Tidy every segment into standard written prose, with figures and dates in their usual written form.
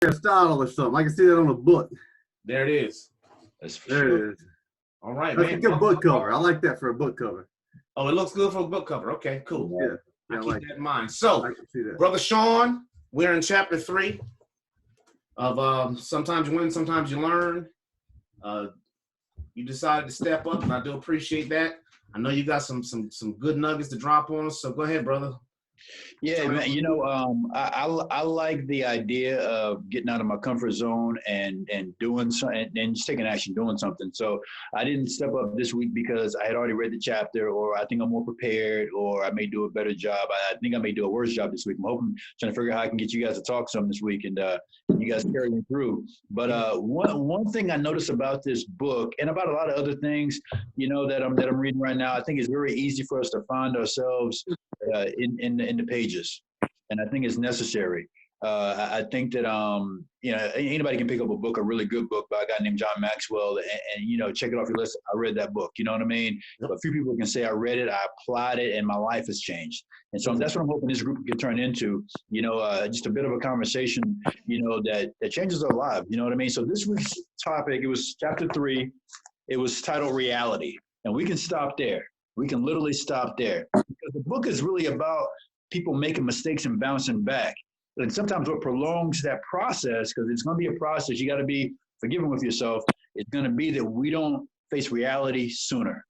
Aristotle or something. I can see that on a book. There it is. That's for There sure. it is. All right, That's man. a good book cover. I like that for a book cover. Oh, it looks good for a book cover. Okay, cool. Yeah. I I keep like that in mind. So, I can see that. Brother Shaun, we're in chapter 3 of Sometimes You Win, Sometimes You Learn. You decided to step up, and I do appreciate that. I know you got some good nuggets to drop on us, so go ahead, brother. Yeah, man. I like the idea of getting out of my comfort zone and doing something and just taking action, doing something. So I didn't step up this week because I had already read the chapter, or I think I'm more prepared, or I may do a better job. I think I may do a worse job this week. I'm hoping, trying to figure out how I can get you guys to talk some this week, and you guys carry me through. But one thing I noticed about this book, and about a lot of other things, that I'm reading right now, I think it's very easy for us to find ourselves in the pages, and I think it's necessary. I think that anybody can pick up a really good book by a guy named John Maxwell, and check it off your list. I read that book. You know what I mean? But a few people can say I read it, I applied it, and my life has changed. And so that's what I'm hoping this group can turn into. Just a bit of a conversation. That changes our lives. You know what I mean? So this week's topic, it was chapter 3. It was titled Reality, and we can stop there. We can literally stop there, because the book is really about people making mistakes and bouncing back. And sometimes what prolongs that process, because it's going to be a process, you got to be forgiving with yourself. It's going to be that we don't face reality sooner.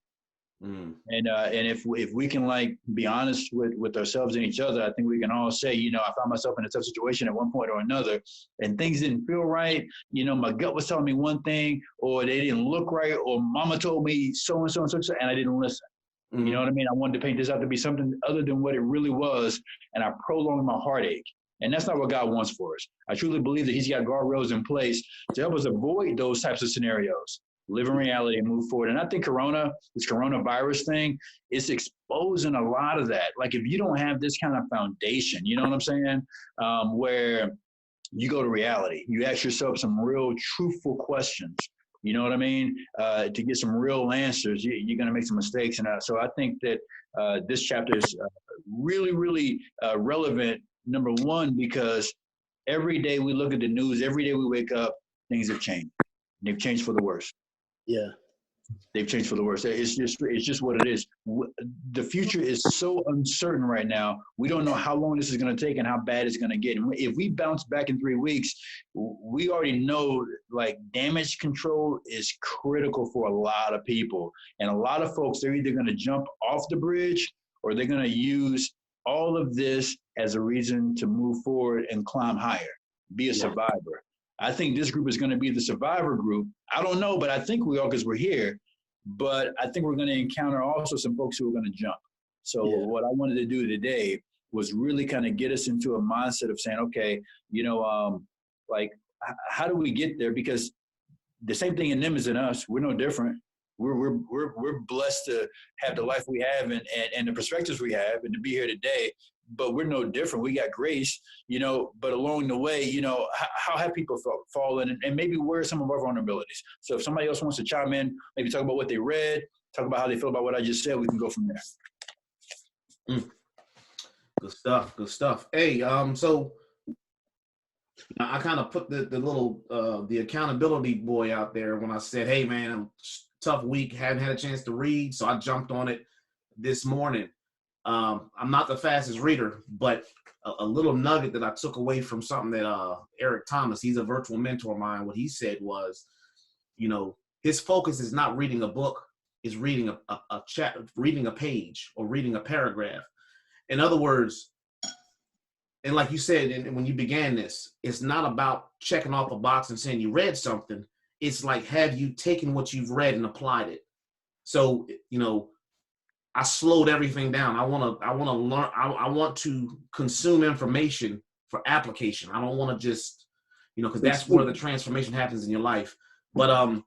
And if we can be honest with ourselves and each other, I think we can all say, I found myself in a tough situation at one point or another, and things didn't feel right. My gut was telling me one thing, or they didn't look right, or mama told me so and so and so, and I didn't listen. You know what I mean? I wanted to paint this out to be something other than what it really was, and I prolonged my heartache. And that's not what God wants for us. I truly believe that He's got guardrails in place to help us avoid those types of scenarios, live in reality and move forward. And I think this coronavirus thing, is exposing a lot of that. Like, if you don't have this kind of foundation, you know what I'm saying? Where you go to reality, you ask yourself some real truthful questions. You know what I mean? To get some real answers, you're going to make some mistakes. And so I think that this chapter is really, really relevant, number one, because every day we look at the news, every day we wake up, things have changed. They've changed for the worse. Yeah. They've changed for the worse. It's just what it is. The future is so uncertain right now. We don't know how long this is going to take and how bad it's going to get. And if we bounce back in 3 weeks, we already know damage control is critical for a lot of people. And a lot of folks, they're either going to jump off the bridge, or they're going to use all of this as a reason to move forward and climb higher, be a survivor. I think this group is going to be the survivor group. I don't know, but I think we are, because we're here. But I think we're going to encounter also some folks who are going to jump. So what I wanted to do today was really kind of get us into a mindset of saying, okay, how do we get there? Because the same thing in them is in us. We're no different. We're blessed to have the life we have and the perspectives we have, and to be here today. But we're no different. We got grace, but along the way, how have people fallen, and maybe where are some of our vulnerabilities? So if somebody else wants to chime in, maybe talk about what they read, talk about how they feel about what I just said, we can go from there. Good stuff. Good stuff. Hey, so I kind of put the little the accountability boy out there when I said, hey man, tough week, haven't had a chance to read, so I jumped on it this morning. I'm not the fastest reader, but a little nugget that I took away from something that Eric Thomas, he's a virtual mentor of mine, what he said was, his focus is not reading a book, is reading a reading a page or reading a paragraph. In other words, and like you said when you began this, it's not about checking off a box and saying you read something. It's like, have you taken what you've read and applied it? So, I slowed everything down. I want to learn. I want to consume information for application. I don't want to just, because that's where the transformation happens in your life. But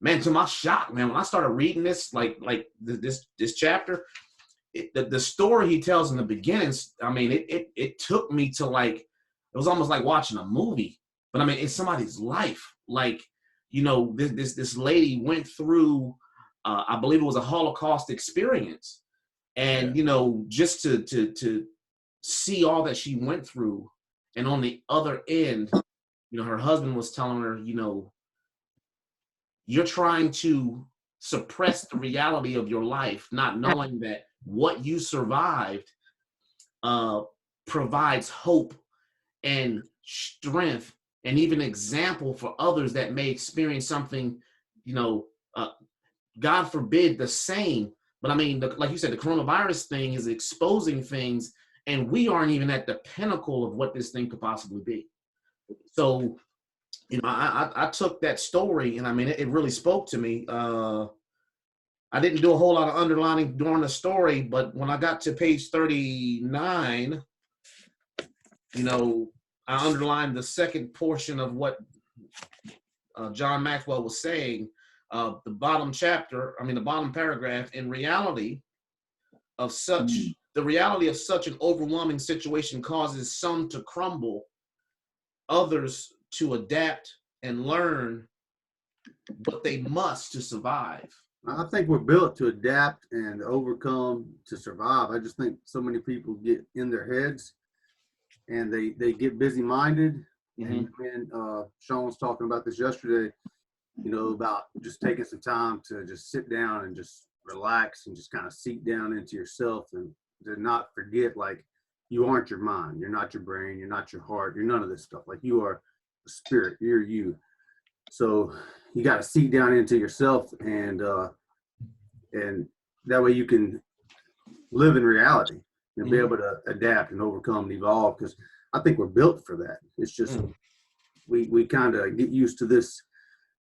man, to my shock, man, when I started reading this, this chapter, the story he tells in the beginning, I mean, it took me to it was almost like watching a movie. But I mean, it's somebody's life. This lady went through. I believe it was a Holocaust experience. And, just to see all that she went through And on the other end, her husband was telling her, you're trying to suppress the reality of your life, not knowing that what you survived provides hope and strength and even example for others that may experience something, God forbid, the same. But I mean, like you said, the coronavirus thing is exposing things, and we aren't even at the pinnacle of what this thing could possibly be. So, I took that story, and I mean, it really spoke to me. I didn't do a whole lot of underlining during the story, but when I got to page 39, I underlined the second portion of what John Maxwell was saying. The bottom paragraph, the reality of such an overwhelming situation causes some to crumble, others to adapt and learn what they must to survive. I think we're built to adapt and overcome to survive. I just think so many people get in their heads and they get busy-minded. Mm-hmm. And Shaun was talking about this yesterday, about just taking some time to just sit down and just relax and just kind of sink down into yourself and to not forget, like, you aren't your mind, you're not your brain, you're not your heart, you're none of this stuff. Like, you are a spirit, you're you. So you got to sink down into yourself, and that way you can live in reality and be able to adapt and overcome and evolve. Because I think we're built for that. It's just we kind of get used to this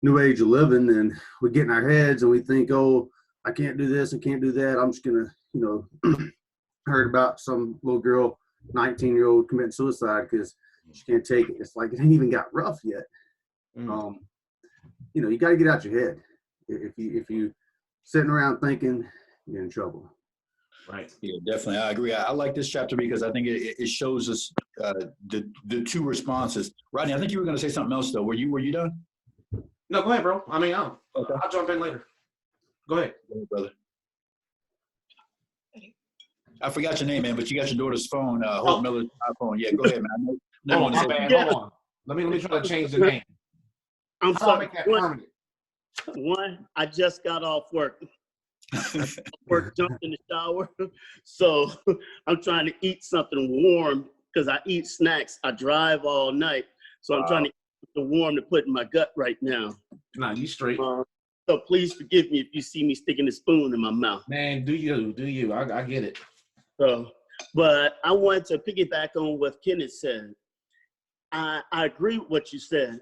new age of living, and we get in our heads and we think, oh, I can't do this, I can't do that. I'm just gonna, heard about some little girl, 19-year-old, committing suicide because she can't take it. It's like, it ain't even got rough yet. You got to get out your head. If you sitting around thinking, you're in trouble. Right. Yeah, definitely. I agree. I like this chapter because I think it shows us the two responses. Rodney, I think you were going to say something else though. Were you done? No, go ahead, bro. I mean, I'll jump in later. Go ahead, brother. I forgot your name, man, but you got your daughter's phone, Hope Miller's iPhone. Yeah, go ahead, man. Hold on. Let me try to change the name. I'm sorry. One, I just got off work. Jumped in the shower. So I'm trying to eat something warm because I eat snacks. I drive all night. So I'm trying to eat something warm to put in my gut right now. Nah, you straight. So please forgive me if you see me sticking a spoon in my mouth. Man, do you. I get it. So, but I wanted to piggyback on what Kenneth said. I agree with what you said.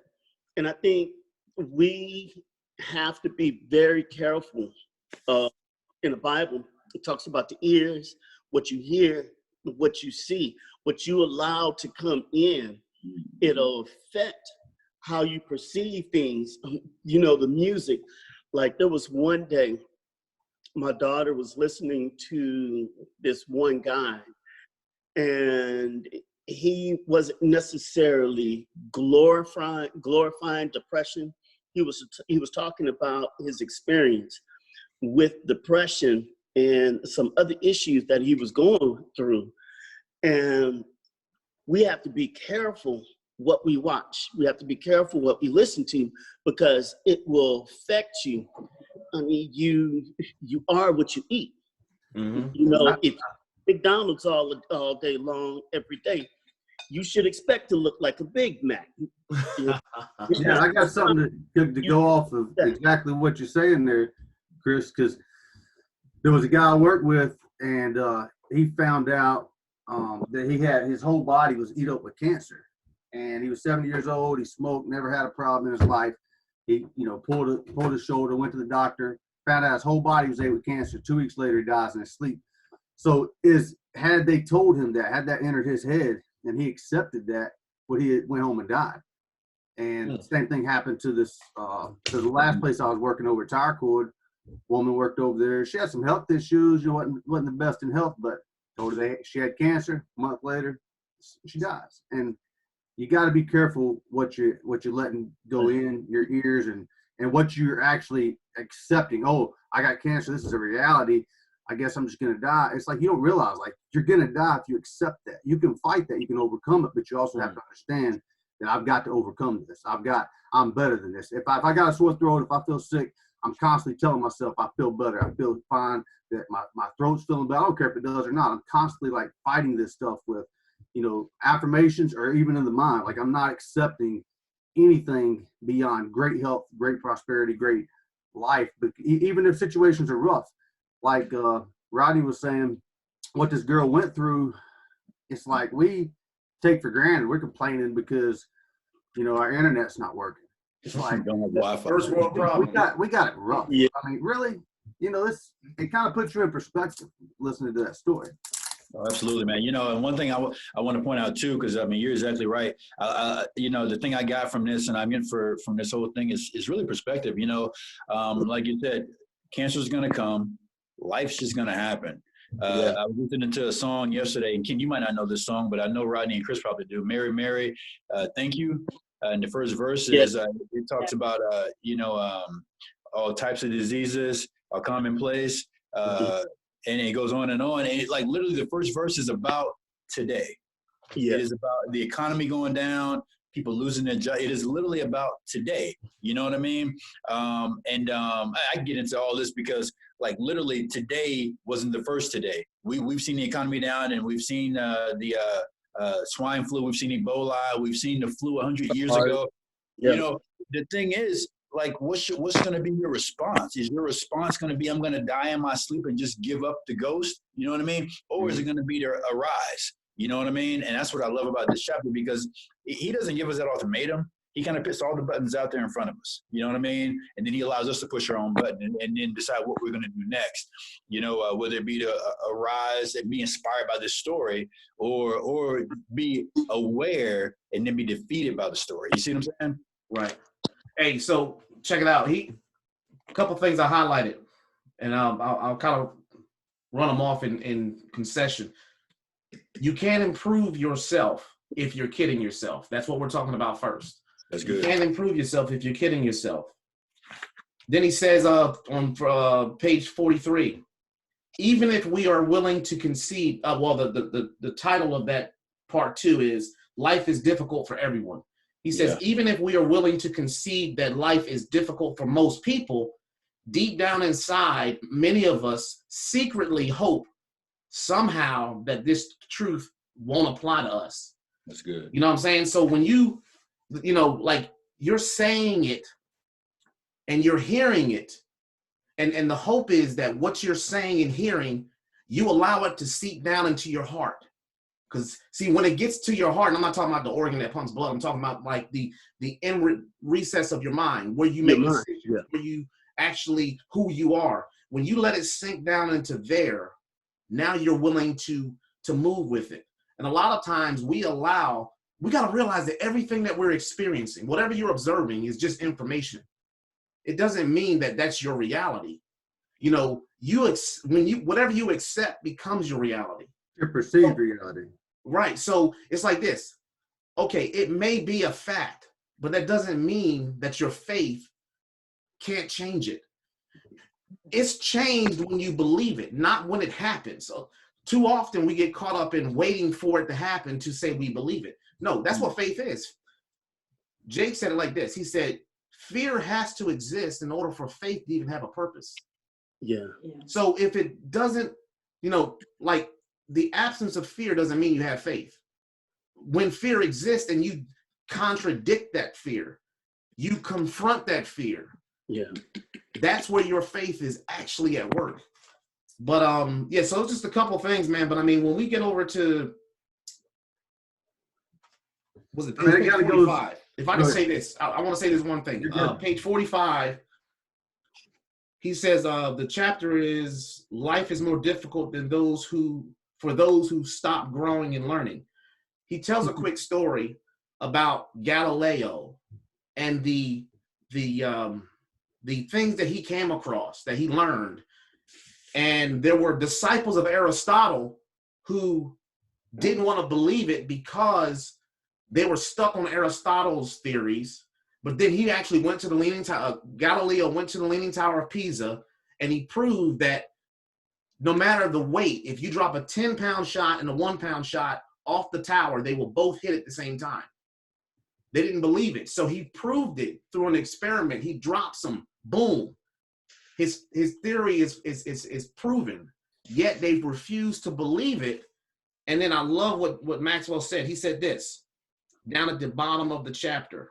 And I think we have to be very careful. In the Bible, it talks about the ears, what you hear, what you see, what you allow to come in. It'll affect how you perceive things. The music. Like, there was one day, my daughter was listening to this one guy, and he wasn't necessarily glorifying depression. He was talking about his experience with depression and some other issues that he was going through. And we have to be careful what we watch. We have to be careful what we listen to, because it will affect you. I mean, you are what you eat. If McDonald's all day long, every day, you should expect to look like a Big Mac. Yeah, I got something to go off of exactly what you're saying there, Chris, because there was a guy I worked with, and he found out that he had, his whole body was eat up with cancer. And he was 70 years old. He smoked, never had a problem in his life. He, pulled his shoulder, went to the doctor, found out his whole body was ate with cancer. 2 weeks later, he dies in his sleep. So had they told him that, had that entered his head, and he accepted that, would he went home and died. And the same thing happened to this, to the last place I was working over at Tire Cord. Woman worked over there. She had some health issues. Wasn't the best in health, but told her she had cancer. A month later, she dies. And you got to be careful what you're letting go in your ears and what you're actually accepting. Oh, I got cancer. This is a reality. I guess I'm just going to die. It's like you don't realize, like, you're going to die if you accept that. You can fight that. You can overcome it, but you also have to understand that I've got to overcome this. I'm better than this. If I got a sore throat, if I feel sick, I'm constantly telling myself I feel better. I feel fine, that my throat's feeling better. I don't care if it does or not. I'm constantly like fighting this stuff with, affirmations or even in the mind. Like, I'm not accepting anything beyond great health, great prosperity, great life. But even if situations are rough, like Rodney was saying, what this girl went through, it's like we take for granted. We're complaining because, our internet's not working. It's like don't have Wi-Fi. First world problem. we got it rough. Yeah. I mean, really, it kind of puts you in perspective listening to that story. Oh, absolutely, man. And one thing I want to point out too, because you're exactly right. The thing I got from this, and I'm getting from this whole thing is really perspective. Like you said, cancer is going to come. Life's just going to happen. I was listening to a song yesterday, and Ken, you might not know this song, but I know Rodney and Chris probably do. Mary, Mary, thank you. And the first verse is it talks about all types of diseases are commonplace. And it goes on. And it, like, literally the first verse is about today. Yeah. It is about the economy going down, people losing their job. It is literally about today. You know what I mean? I get into all this because, like, literally today wasn't the first today. We've seen the economy down, and we've seen the swine flu. We've seen Ebola. We've seen the flu 100 years ago. Yeah. The thing is, like, what's going to be your response? Is your response going to be, I'm going to die in my sleep and just give up the ghost? You know what I mean? Or is it going to be to arise? You know what I mean? And that's what I love about this chapter, because he doesn't give us that ultimatum. He kind of puts all the buttons out there in front of us. You know what I mean? And then he allows us to push our own button and then decide what we're going to do next. Whether it be to arise and be inspired by this story, or be aware and then be defeated by the story. You see what I'm saying? Right. Hey, so check it out. A couple things I highlighted, and I'll kind of run them off in concession. You can't improve yourself if you're kidding yourself. That's what we're talking about first. That's good. You can't improve yourself if you're kidding yourself. Then he says on page 43, even if we are willing to concede, the title of that part 2 is Life is Difficult for Everyone. He says, even if we are willing to concede that life is difficult for most people, deep down inside, many of us secretly hope somehow that this truth won't apply to us. That's good. You know what I'm saying? So when like, you're saying it and you're hearing it, and the hope is that what you're saying and hearing, you allow it to seep down into your heart. Because, see, when it gets to your heart, and I'm not talking about the organ that pumps blood, I'm talking about, like, the inward recess of your mind, where you make decisions, where you actually, who you are. When you let it sink down into there, now you're willing to move with it. And a lot of times we got to realize that everything that we're experiencing, whatever you're observing, is just information. It doesn't mean that that's your reality. Whatever you accept becomes your reality. Your perceived reality. Right. So it's like this. Okay, it may be a fact, but that doesn't mean that your faith can't change it. It's changed when you believe it, not when it happens. So too often we get caught up in waiting for it to happen to say we believe it. No, that's what faith is. Jake said it like this. He said, fear has to exist in order for faith to even have a purpose. Yeah. So if it doesn't, like, the absence of fear doesn't mean you have faith. When fear exists and you contradict that fear, you confront that fear. Yeah. That's where your faith is actually at work. But so it's just a couple things, man. But I mean, when we get over to, was it page 45? If I can say this, I want to say this one thing. Page 45, he says the chapter is life is more difficult than for those who stop growing and learning. He tells a quick story about Galileo and the things that he came across, that he learned. And there were disciples of Aristotle who didn't want to believe it because they were stuck on Aristotle's theories. But then he actually went to the Leaning Tower. Galileo went to the Leaning Tower of Pisa, and he proved that no matter the weight, if you drop a 10-pound shot and a 1-pound shot off the tower, they will both hit at the same time. They didn't believe it. So he proved it through an experiment. He drops them. Boom. His theory is proven. Yet they refuse to believe it. And then I love what Maxwell said. He said this down at the bottom of the chapter.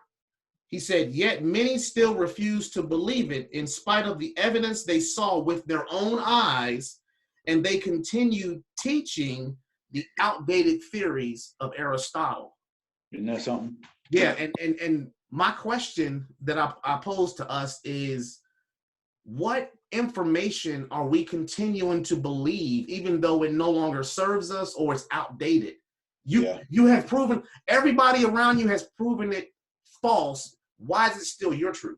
He said, yet many still refuse to believe it in spite of the evidence they saw with their own eyes, and they continue teaching the outdated theories of Aristotle. Isn't that something? Yeah, and my question that I pose to us is, what information are we continuing to believe, even though it no longer serves us or it's outdated? You have proven, everybody around you has proven it false. Why is it still your truth?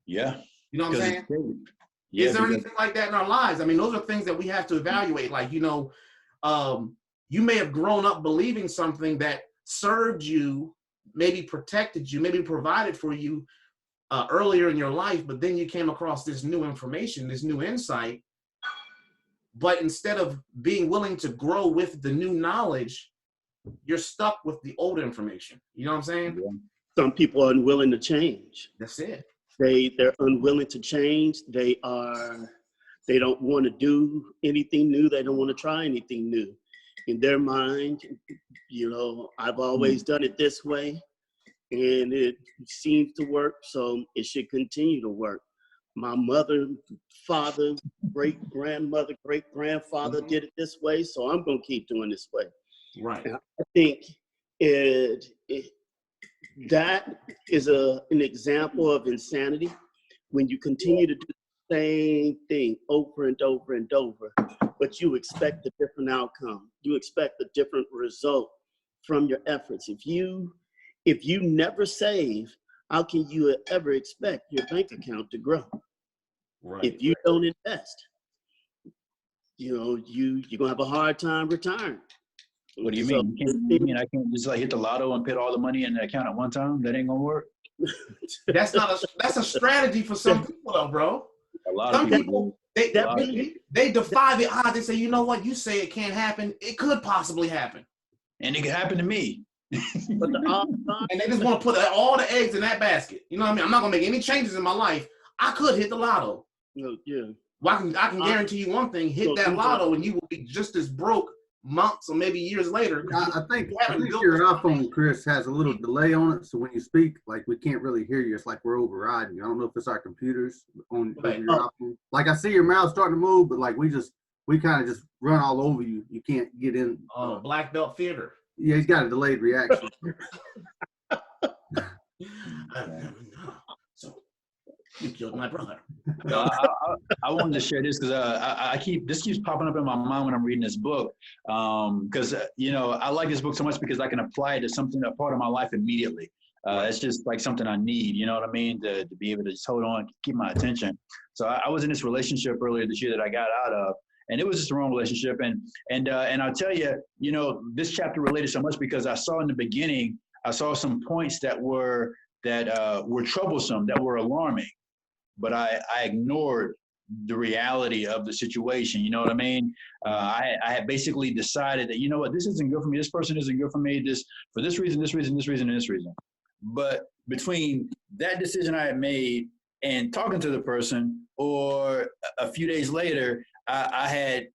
Yeah. You know what I'm saying? Yeah, is there anything like that in our lives? I mean, those are things that we have to evaluate. Like, you know, you may have grown up believing something that served you, maybe protected you, maybe provided for you earlier in your life, but then you came across this new information, this new insight. But instead of being willing to grow with the new knowledge, you're stuck with the old information. You know what I'm saying? Yeah. Some people are unwilling to change. That's it. They're unwilling to change. They don't want to do anything new. They don't want to try anything new. In their mind, you know, I've always done it this way, and it seems to work, so it should continue to work. My mother, father, great-grandmother, great-grandfather did it this way, so I'm going to keep doing this way. Right. And I think that is an example of insanity when you continue to do the same thing over and over and over, but you expect a different outcome. You expect a different result from your efforts. If you never save, how can you ever expect your bank account to grow? Right. If you don't invest, you know, you're gonna have a hard time retiring. What do you mean? You mean I can't just like hit the lotto and put all the money in the account at one time? That ain't gonna work. That's a strategy for some people though, bro. A lot Some of people. they defy the odds. They say, you know what? You say it can't happen. It could possibly happen. And it could happen to me. But And they just want to put all the eggs in that basket. You know what I mean? I'm not gonna make any changes in my life. I could hit the lotto. yeah. Well, I can guarantee you one thing: hit that lotto, and you will be just as broke months or maybe years later. I think your iPhone, Chris, has a little delay on it, so when you speak, like, we can't really hear you. It's like we're overriding you. I don't know if it's our computers on your iPhone. Like, I see your mouth starting to move, but like we kind of just run all over you. You can't get in. Black belt theater. Yeah, he's got a delayed reaction. So you killed my brother. I wanted to share this because this keeps popping up in my mind when I'm reading this book. Because you know, I like this book so much because I can apply it to a part of my life immediately. It's just like something I need, you know what I mean, to be able to just hold on, keep my attention. So I was in this relationship earlier this year that I got out of, and it was just the wrong relationship. And I'll tell you, you know, this chapter related so much because I saw in the beginning, I saw some points that were troublesome, that were alarming, but I ignored the reality of the situation. You know what I mean? I had basically decided that, you know what, this isn't good for me. This person isn't good for me. For this reason, this reason, this reason, and this reason. But between that decision I had made and talking to the person, or a few days later, I had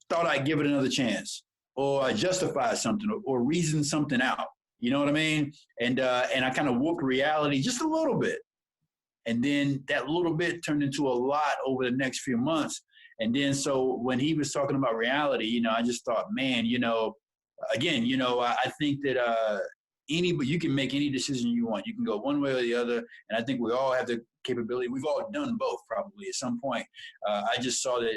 thought I'd give it another chance, or I justified something, or reasoned something out. You know what I mean? And I kind of whooped reality just a little bit. And then that little bit turned into a lot over the next few months. And then so when he was talking about reality, you know, I just thought, man, you know, again, you know, I think that you can make any decision you want. You can go one way or the other. And I think we all have the capability. We've all done both probably at some point. I just saw that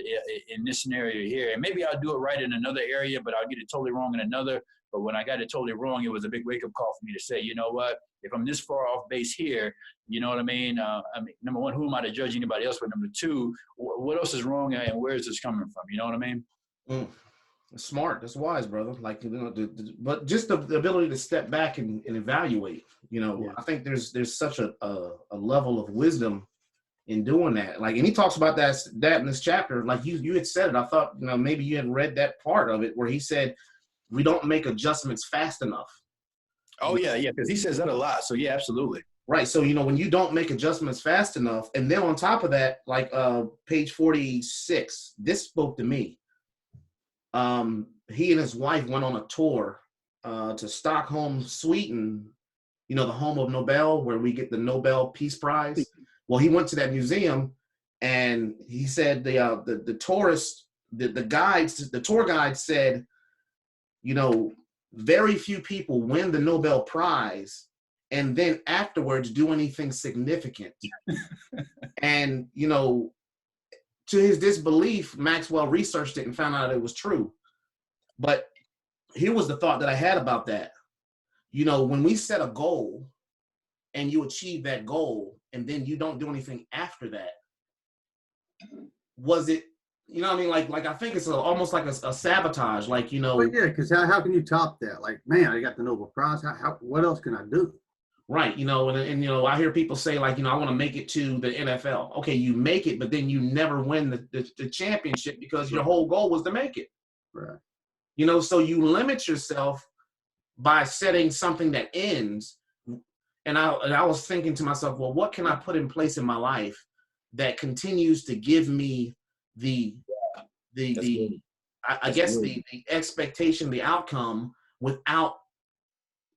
in this scenario here, and maybe I'll do it right in another area, but I'll get it totally wrong in another. But when I got it totally wrong, it was a big wake-up call for me to say, you know what, if I'm this far off base here, you know what I mean? Number one, who am I to judge anybody else? But number two, what else is wrong and where is this coming from? You know what I mean? That's smart. That's wise, brother. Like, you know, but just the ability to step back and evaluate, you know, I think there's such a level of wisdom in doing that. Like, and he talks about that in this chapter. Like you had said it. I thought, you know, maybe you had read that part of it where he said we don't make adjustments fast enough. Oh yeah, because he says that a lot. So yeah, absolutely. Right. So, you know, when you don't make adjustments fast enough, and then on top of that, like page 46, this spoke to me. He and his wife went on a tour to Stockholm, Sweden, you know, the home of Nobel, where we get the Nobel Peace Prize. Well, he went to that museum, and he said the tourist, the tour guide said, you know, very few people win the Nobel Prize and then afterwards do anything significant. And, you know, to his disbelief, Maxwell researched it and found out it was true. But here was the thought that I had about that. You know, when we set a goal and you achieve that goal and then you don't do anything after that, was it, you know what I mean? Like I think it's almost like a sabotage. Like, you know. But yeah, because how can you top that? Like, man, I got the Nobel Prize. What else can I do? Right, you know, and you know, I hear people say, like, you know, I want to make it to the NFL. Okay, you make it, but then you never win the championship because your whole goal was to make it. Right. You know, so you limit yourself by setting something that ends. And I was thinking to myself, well, what can I put in place in my life that continues to give me the expectation, the outcome, without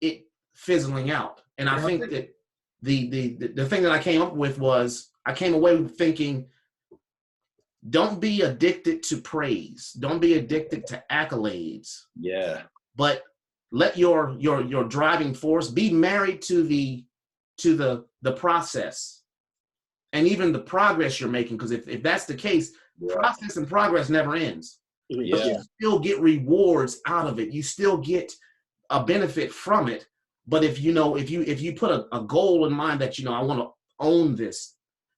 it fizzling out. And I think that the thing that I came up with was, I came away with thinking, don't be addicted to praise. Don't be addicted to accolades. Yeah. But let your driving force be married to the process and even the progress you're making. Because if that's the case, process and progress never ends. Yeah. But you still get rewards out of it. You still get a benefit from it. But if you put a goal in mind that, you know, I want to own this,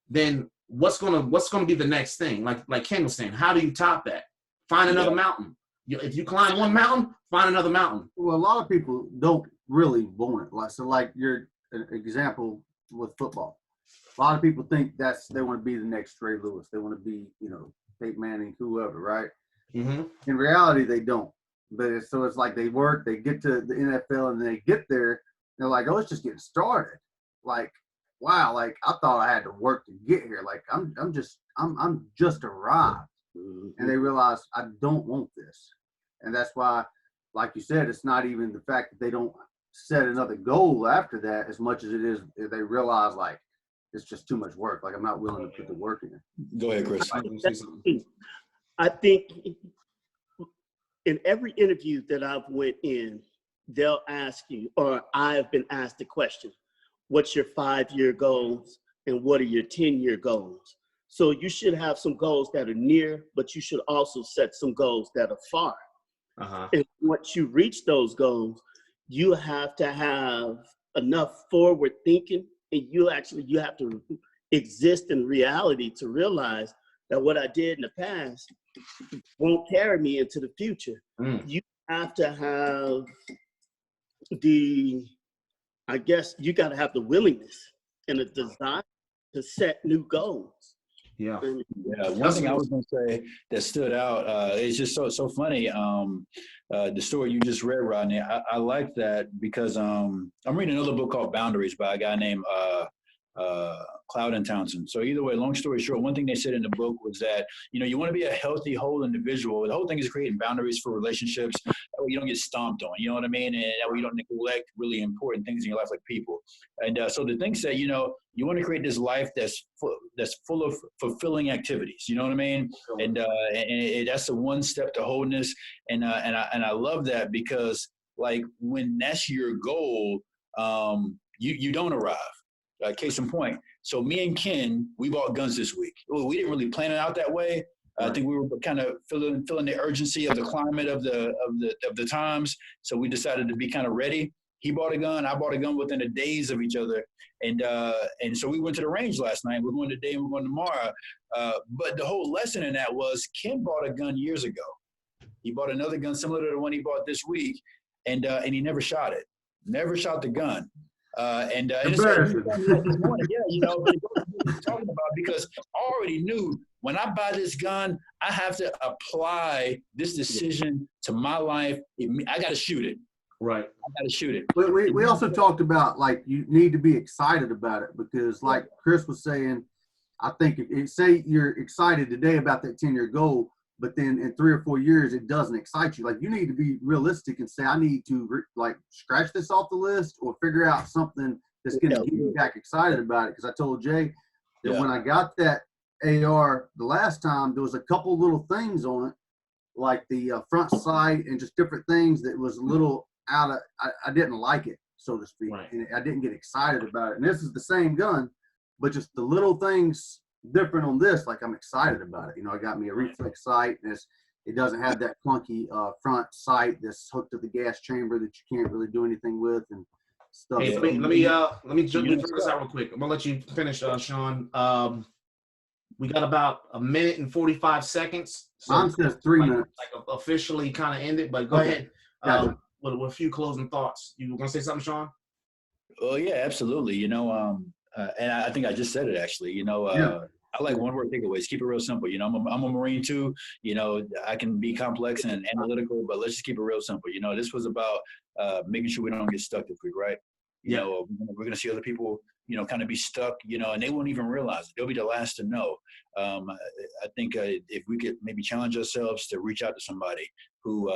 then what's gonna be the next thing? Like Ken was saying, how do you top that? Find another mountain. If you climb one mountain, find another mountain. Well, a lot of people don't really want it. Like your example with football. A lot of people think they want to be the next Ray Lewis. They want to be, you know, Peyton Manning, whoever, right? Mm-hmm. In reality, they don't. But it's like they work, they get to the NFL, and they get there, they're like, oh, it's just getting started. Like, wow, like I thought I had to work to get here. Like I'm just arrived. Mm-hmm. And they realize I don't want this. And that's why, like you said, it's not even the fact that they don't set another goal after that as much as it is they realize, like, it's just too much work. Like, I'm not willing to put the work in. Go ahead, Chris. I think in every interview that I've went in, they'll ask you, or I've been asked the question, what's your 5-year goals and what are your 10-year goals? So you should have some goals that are near, but you should also set some goals that are far. Uh-huh. And once you reach those goals, you have to have enough forward thinking, and you have to exist in reality to realize that what I did in the past won't carry me into the future. You have to have you got to have the willingness and the desire to set new goals. Yeah. One thing I was going to say that stood out, it's just so funny. The story you just read, Rodney, I like that because I'm reading another book called Boundaries by a guy named Cloud and Townsend. So either way, long story short, one thing they said in the book was that, you know, you want to be a healthy, whole individual. The whole thing is creating boundaries for relationships. That way you don't get stomped on, you know what I mean? And that way you don't neglect really important things in your life, like people. And so the thing said, you know, you want to create this life that's full of fulfilling activities. You know what I mean? And that's the one step to wholeness. And I love that because, like, when that's your goal, you don't arrive. Case in point. So me and Ken, we bought guns this week. We didn't really plan it out that way. I think we were kind of feeling the urgency of the climate of the times. So we decided to be kind of ready. He bought a gun. I bought a gun within a days of each other. And so we went to the range last night. We're going today and we're going tomorrow. But the whole lesson in that was Ken bought a gun years ago. He bought another gun similar to the one he bought this week. And he never shot it. Never shot the gun. It's like, yeah, you know, but it goes to what you're talking about, because I already knew when I buy this gun, I have to apply this decision to my life. I got to shoot it. Right. I got to shoot it. We also talked about, like, you need to be excited about it, because like Chris was saying, I think if say you're excited today about that 10-year goal, but then in 3 or 4 years, it doesn't excite you. Like, you need to be realistic and say, I need to like scratch this off the list or figure out something that's going to get me back excited about it. Because I told Jay that when I got that AR the last time, there was a couple little things on it, like the front sight and just different things that was a little out of, I didn't like it, so to speak. Right. And I didn't get excited about it. And this is the same gun, but just the little things different on this, like I'm excited about it. You know, I got me a reflex sight, and it doesn't have that clunky front sight that's hooked to the gas chamber that you can't really do anything with and stuff. Hey, let me throw this out real quick. I'm gonna let you finish, Shaun. We got about 1 minute and 45 seconds. So Mine says 3 minutes. Like officially kind of ended, but go ahead. With a few closing thoughts. You were gonna say something, Shaun? Oh yeah, absolutely. You know, and I think I just said it actually. You know, I like one-word takeaways. Keep it real simple. You know, I'm a Marine too. You know, I can be complex and analytical, but let's just keep it real simple. You know, this was about making sure we don't get stuck this week, right? You know, we're going to see other people, you know, kind of be stuck, you know, and they won't even realize it. They'll be the last to know. I think if we could maybe challenge ourselves to reach out to somebody who,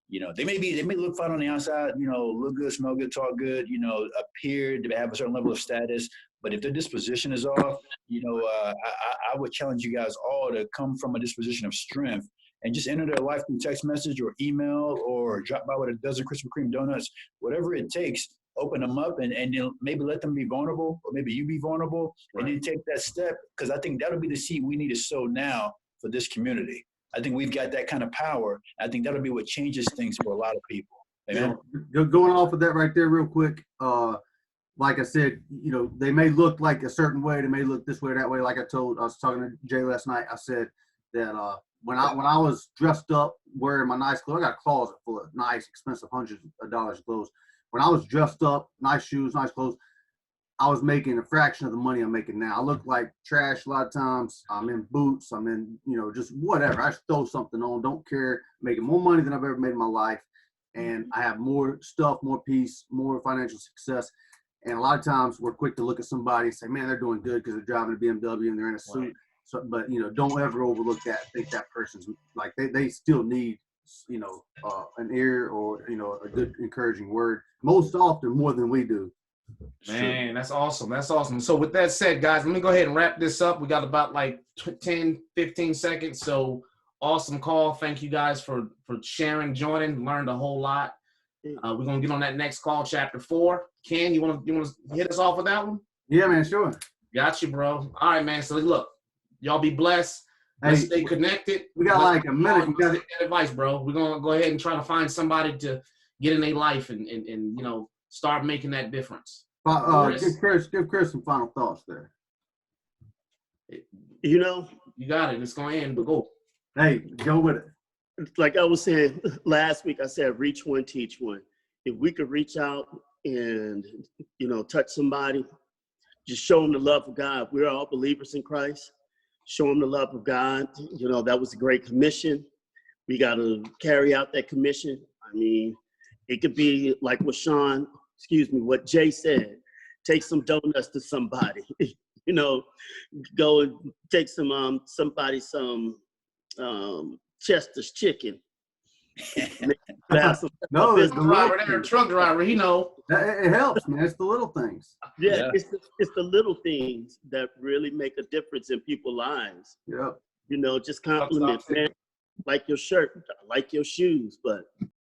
you know, they may look fine on the outside, you know, look good, smell good, talk good, you know, appear to have a certain level of status. But if their disposition is off, you know, I would challenge you guys all to come from a disposition of strength and just enter their life through text message or email or drop by with a dozen Krispy Kreme donuts, whatever it takes. Open them up and then maybe let them be vulnerable, or maybe you be vulnerable, and then take that step, because I think that'll be the seed we need to sow now for this community. I think we've got that kind of power. I think that'll be what changes things for a lot of people. Amen? Yeah. Going off of that right there real quick, like I said, you know, they may look like a certain way, they may look this way or that way. Like I was talking to Jay last night, I said that when I was dressed up wearing my nice clothes, I got a closet full of nice, expensive hundreds of dollars of clothes. When I was dressed up, nice shoes, nice clothes, I was making a fraction of the money I'm making now. I look like trash a lot of times. I'm in boots. I'm in, you know, just whatever. I just throw something on, don't care. Making more money than I've ever made in my life. And I have more stuff, more peace, more financial success. And a lot of times we're quick to look at somebody and say, man, they're doing good because they're driving a BMW and they're in a suit. Right. So, but, you know, don't ever overlook that. Think that person's like, they still need, you know, an ear or, you know, a good encouraging word, most often more than we do. Man, that's awesome. That's awesome. So with that said, guys, let me go ahead and wrap this up. We got about like 10, 15 seconds. So awesome call. Thank you guys for sharing, joining, learned a whole lot. We're going to get on that next call, chapter 4. Ken, you want to hit us off with that one? Yeah, man, sure. Got you, bro. All right, man. So look, y'all be blessed. Let's stay connected. We got like a minute. Let's take that advice, bro. We're going to go ahead and try to find somebody to get in their life and you know, start making that difference. Give Chris some final thoughts there. You know, you got it. It's going to end, but go. Hey, go with it. Like I was saying last week, I said, reach one, teach one. If we could reach out and, you know, touch somebody, just show them the love of God. We're all believers in Christ. Show them the love of God. You know, that was a great commission. We got to carry out that commission. I mean, it could be like what what Jay said. Take some donuts to somebody. You know, go and take some Chester's chicken. No, it's the truck driver. He know it helps, man. It's the little things. Yeah. It's the little things that really make a difference in people's lives. Yeah. You know, just compliment, man. Like your shirt, like your shoes, but